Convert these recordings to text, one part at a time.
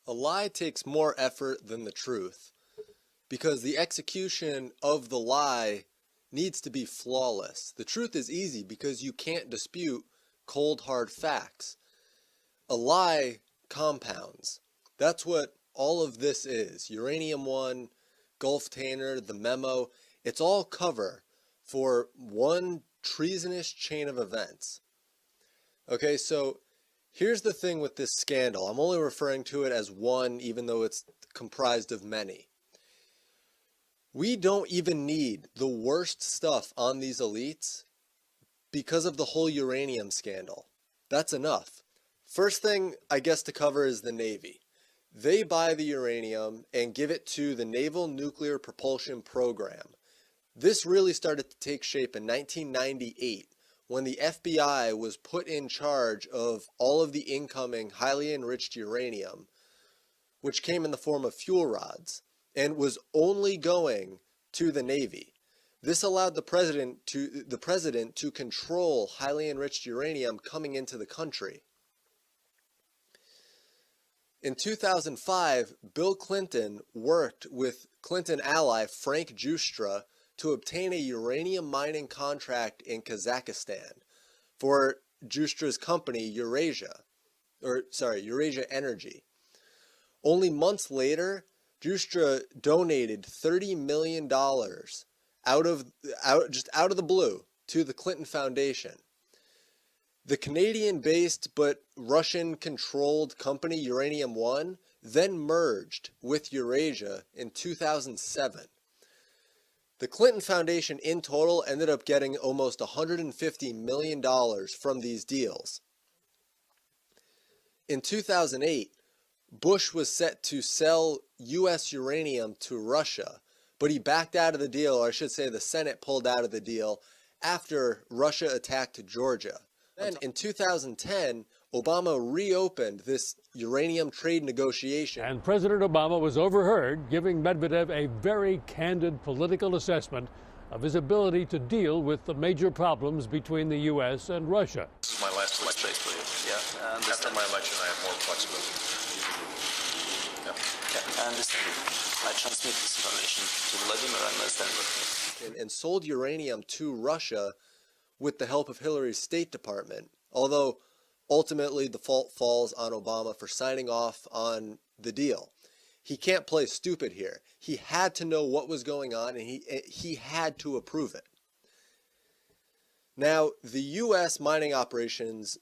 A lie takes more effort than the truth because the execution of the lie needs to be flawless. The truth is easy because you can't dispute cold hard facts. A lie compounds. That's what all of this is. UraniumOne, Gulf Tanner, the memo, it's all cover for one treasonous chain of events. Okay, so here's the thing with this scandal. I'm only referring to it as one, even though it's comprised of many. We don't even need the worst stuff on these elites because of the whole uranium scandal. That's enough. First thing I guess to cover is the Navy. They buy the uranium and give it to the Naval Nuclear Propulsion Program. This really started to take shape in 1998 when the FBI was put in charge of all of the incoming highly enriched uranium, which came in the form of fuel rods and was only going to the Navy. This allowed the president to control highly enriched uranium coming into the country. In 2005, Bill Clinton worked with Clinton ally Frank Justra to obtain a uranium mining contract in Kazakhstan for Justra's company Eurasia Energy. Only months later, Justra donated $30 million out of the blue to the Clinton Foundation. The Canadian-based but Russian-controlled company UraniumOne then merged with Eurasia in 2007. The Clinton Foundation in total ended up getting almost $150 million from these deals. In 2008, Bush was set to sell U.S. uranium to Russia, but he backed out of the deal, or I should say the Senate pulled out of the deal after Russia attacked Georgia. Then in 2010, Obama reopened this uranium trade negotiation. And President Obama was overheard giving Medvedev a very candid political assessment of his ability to deal with the major problems between the U.S. and Russia. This is my last election for you. Yeah, after my election, I have more flexibility. Yeah, I understand. I transmit this information to Vladimir and understand. And sold uranium to Russia with the help of Hillary's State Department, although ultimately the fault falls on Obama for signing off on the deal. He can't play stupid here. He had to know what was going on, and he had to approve it. Now, the U.S. mining operations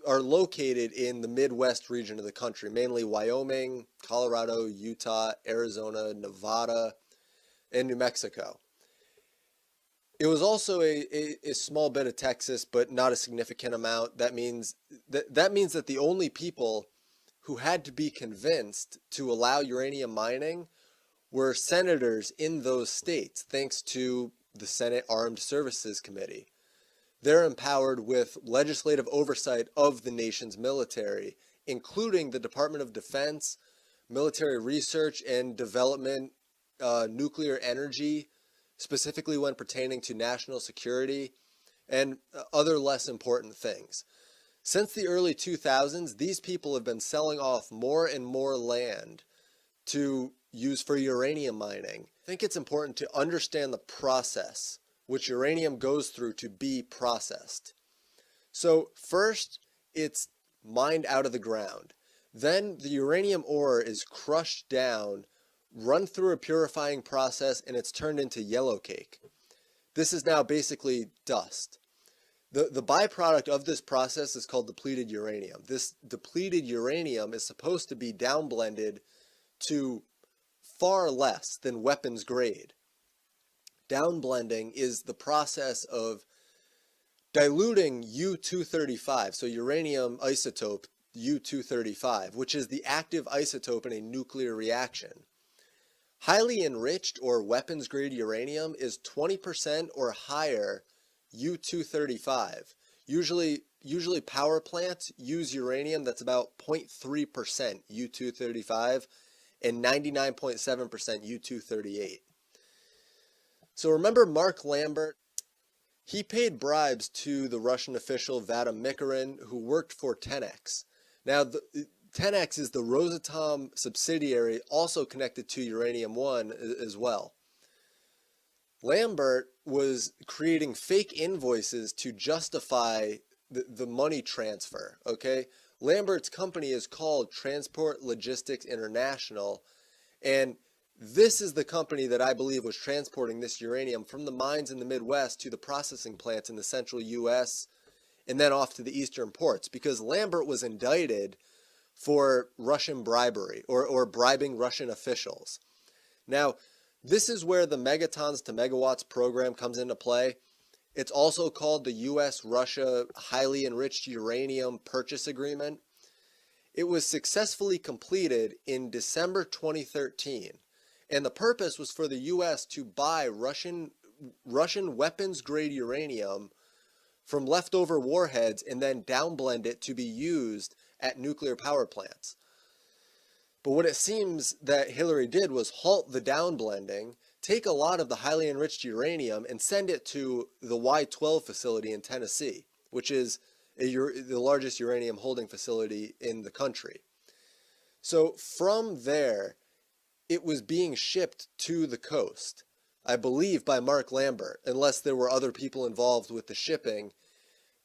are located in the Midwest region of the country, mainly Wyoming, Colorado, Utah, Arizona, Nevada, and New Mexico. It was also a small bit of Texas, but not a significant amount. That means that the only people who had to be convinced to allow uranium mining were senators in those states, thanks to the Senate Armed Services Committee. They're empowered with legislative oversight of the nation's military, including the Department of Defense, military research and development, nuclear energy, specifically when pertaining to national security, and other less important things. Since the early 2000s, these people have been selling off more and more land to use for uranium mining. I think it's important to understand the process which uranium goes through to be processed. So first, it's mined out of the ground. Then the uranium ore is crushed down, run through a purifying process, and it's turned into yellow cake. This is now basically dust. The byproduct of this process is called depleted uranium. This depleted uranium is supposed to be downblended to far less than weapons grade. Downblending is the process of diluting U-235, so uranium isotope U-235, which is the active isotope in a nuclear reaction. Highly enriched or weapons-grade uranium is 20% or higher U-235. Usually power plants use uranium that's about 0.3% U-235 and 99.7% U-238. So remember Mark Lambert? He paid bribes to the Russian official Vadim Mikarin, who worked for 10X. Now, 10X is the Rosatom subsidiary also connected to UraniumOne as well. Lambert was creating fake invoices to justify the money transfer, okay? Lambert's company is called Transport Logistics International, and this is the company that I believe was transporting this uranium from the mines in the Midwest to the processing plants in the central U.S. and then off to the eastern ports, because Lambert was indicted for Russian bribery or bribing Russian officials. Now, this is where the megatons to megawatts program comes into play. It's also called the U.S.-Russia Highly Enriched Uranium Purchase Agreement. It was successfully completed in December 2013, and the purpose was for the U.S. to buy Russian weapons-grade uranium from leftover warheads and then downblend it to be used at nuclear power plants. But what it seems that Hillary did was halt the downblending, take a lot of the highly enriched uranium and send it to the Y-12 facility in Tennessee, which is the largest uranium holding facility in the country. So from there, it was being shipped to the coast, I believe by Mark Lambert, unless there were other people involved with the shipping.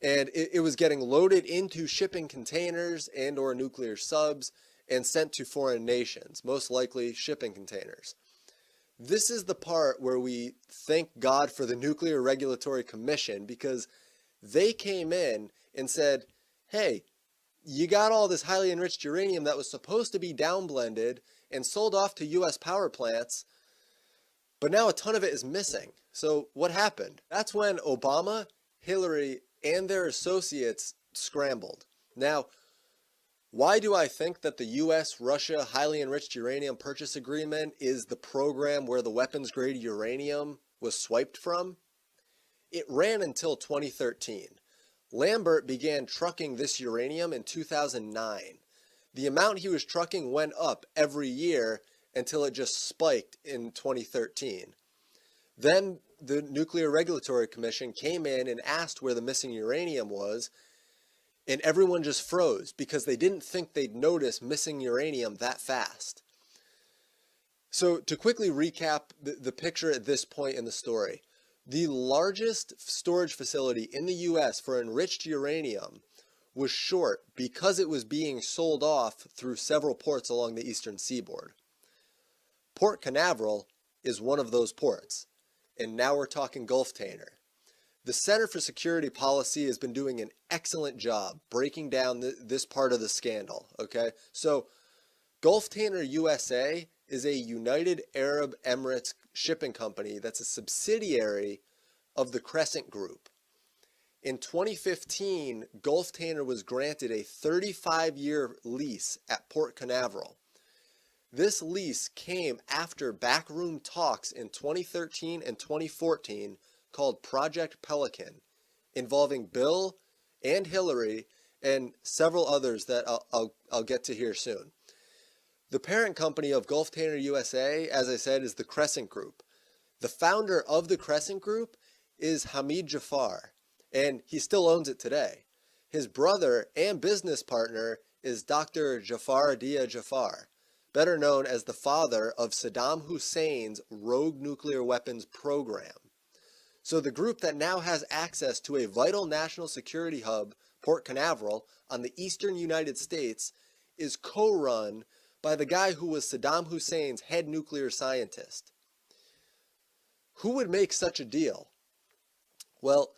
And it was getting loaded into shipping containers and or nuclear subs and sent to foreign nations, most likely shipping containers. This is the part where we thank God for the Nuclear Regulatory Commission, because they came in and said, hey, you got all this highly enriched uranium that was supposed to be downblended and sold off to U.S. power plants, but now a ton of it is missing. So what happened? That's when Obama, Hillary, and their associates scrambled. Now, why do I think that the U.S.-Russia Highly Enriched Uranium Purchase Agreement is the program where the weapons-grade uranium was swiped from? It ran until 2013. Lambert began trucking this uranium in 2009. The amount he was trucking went up every year until it just spiked in 2013. Then the Nuclear Regulatory Commission came in and asked where the missing uranium was, and everyone just froze because they didn't think they'd notice missing uranium that fast. So to quickly recap the picture at this point in the story, the largest storage facility in the U.S. for enriched uranium was short because it was being sold off through several ports along the eastern seaboard. Port Canaveral is one of those ports, and now we're talking Gulf-Tainer. The Center for Security Policy has been doing an excellent job breaking down this part of the scandal, okay? So Gulf-Tainer USA is a United Arab Emirates shipping company that's a subsidiary of the Crescent Group. In 2015, Gulf-Tainer was granted a 35-year lease at Port Canaveral. This lease came after backroom talks in 2013 and 2014 called Project Pelican, involving Bill and Hillary and several others that I'll get to here soon. The parent company of Gulf-Tainer USA, as I said, is the Crescent Group. The founder of the Crescent Group is Hamid Jafar, and he still owns it today. His brother and business partner is Dr. Jafar Dia Jafar, better known as the father of Saddam Hussein's rogue nuclear weapons program. So the group that now has access to a vital national security hub, Port Canaveral, on the eastern United States, is co-run by the guy who was Saddam Hussein's head nuclear scientist. Who would make such a deal? Well,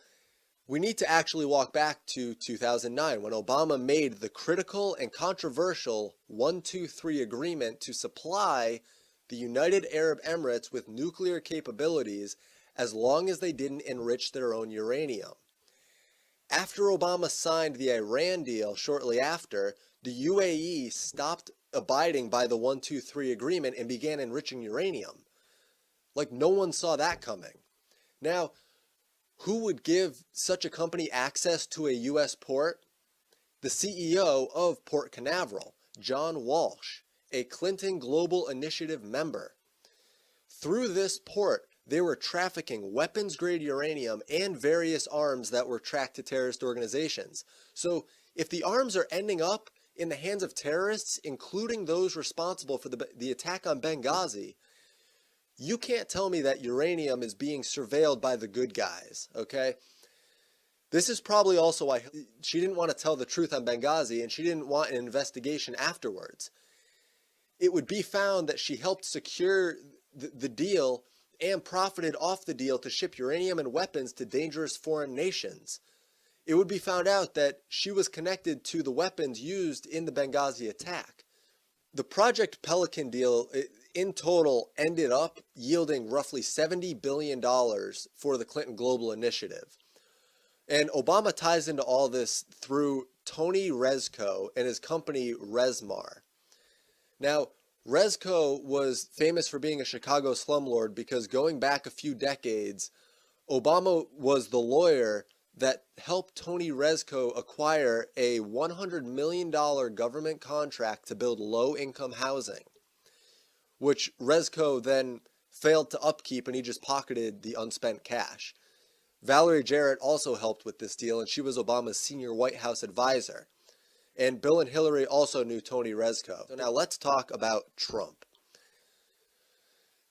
we need to actually walk back to 2009 when Obama made the critical and controversial 1-2-3 agreement to supply the United Arab Emirates with nuclear capabilities as long as they didn't enrich their own uranium. After Obama signed the Iran deal shortly after, the UAE stopped abiding by the 1-2-3 agreement and began enriching uranium. Like no one saw that coming. Now, who would give such a company access to a U.S. port? The CEO of Port Canaveral, John Walsh, a Clinton Global Initiative member. Through this port, they were trafficking weapons-grade uranium and various arms that were tracked to terrorist organizations. So if the arms are ending up in the hands of terrorists, including those responsible for the attack on Benghazi, you can't tell me that uranium is being surveilled by the good guys, okay? This is probably also why she didn't want to tell the truth on Benghazi, and she didn't want an investigation afterwards. It would be found that she helped secure the deal and profited off the deal to ship uranium and weapons to dangerous foreign nations. It would be found out that she was connected to the weapons used in the Benghazi attack. The Project Pelican deal in total ended up yielding roughly $70 billion for the Clinton Global Initiative. And Obama ties into all this through Tony Rezko and his company Resmar. Now, Rezko was famous for being a Chicago slumlord because going back a few decades, Obama was the lawyer that helped Tony Rezko acquire a $100 million government contract to build low-income housing, which Rezko then failed to upkeep, and he just pocketed the unspent cash. Valerie Jarrett also helped with this deal, and she was Obama's senior White House advisor. And Bill and Hillary also knew Tony Rezko. So now let's talk about Trump.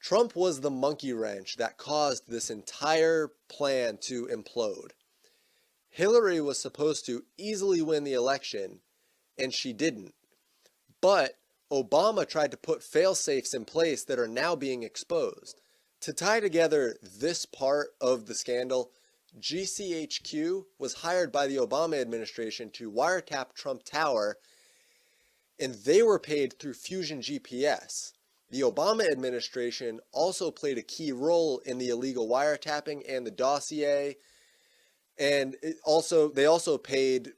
Trump was the monkey wrench that caused this entire plan to implode. Hillary was supposed to easily win the election, and she didn't. But Obama tried to put fail-safes in place that are now being exposed. To tie together this part of the scandal, GCHQ was hired by the Obama administration to wiretap Trump Tower, and they were paid through Fusion GPS. The Obama administration also played a key role in the illegal wiretapping and the dossier, and they also paid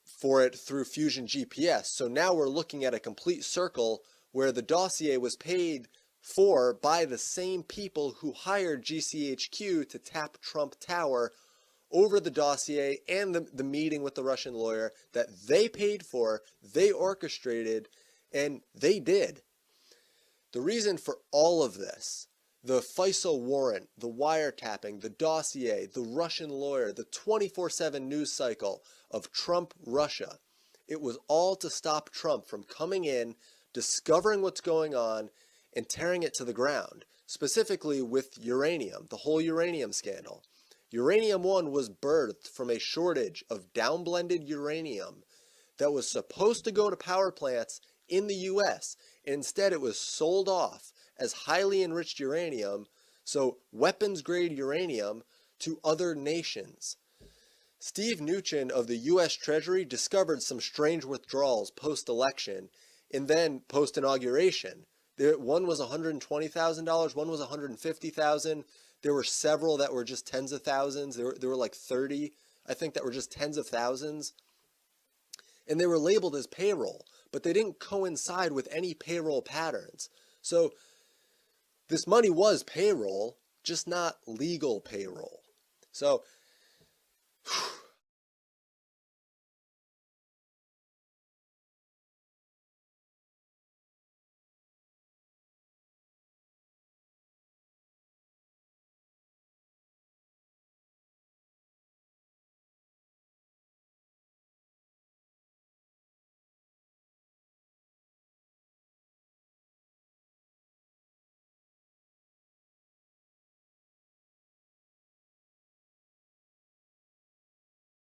for it through Fusion GPS. So now we're looking at a complete circle where the dossier was paid for by the same people who hired GCHQ to tap Trump Tower over the dossier and the meeting with the Russian lawyer that they paid for, they orchestrated, and they did. The reason for all of this, the FISA warrant, the wiretapping, the dossier, the Russian lawyer, the 24/7 news cycle of Trump-Russia, it was all to stop Trump from coming in, discovering what's going on, and tearing it to the ground, specifically with uranium, the whole uranium scandal. UraniumOne was birthed from a shortage of downblended uranium that was supposed to go to power plants in the US. Instead, it was sold off as highly enriched uranium, so weapons-grade uranium, to other nations. Steve Mnuchin of the US Treasury discovered some strange withdrawals post-election and then post-inauguration. One was $120,000, one was $150,000. There were several that were just tens of thousands. There were like 30, I think, that were just tens of thousands. And they were labeled as payroll, but they didn't coincide with any payroll patterns. So this money was payroll, just not legal payroll. So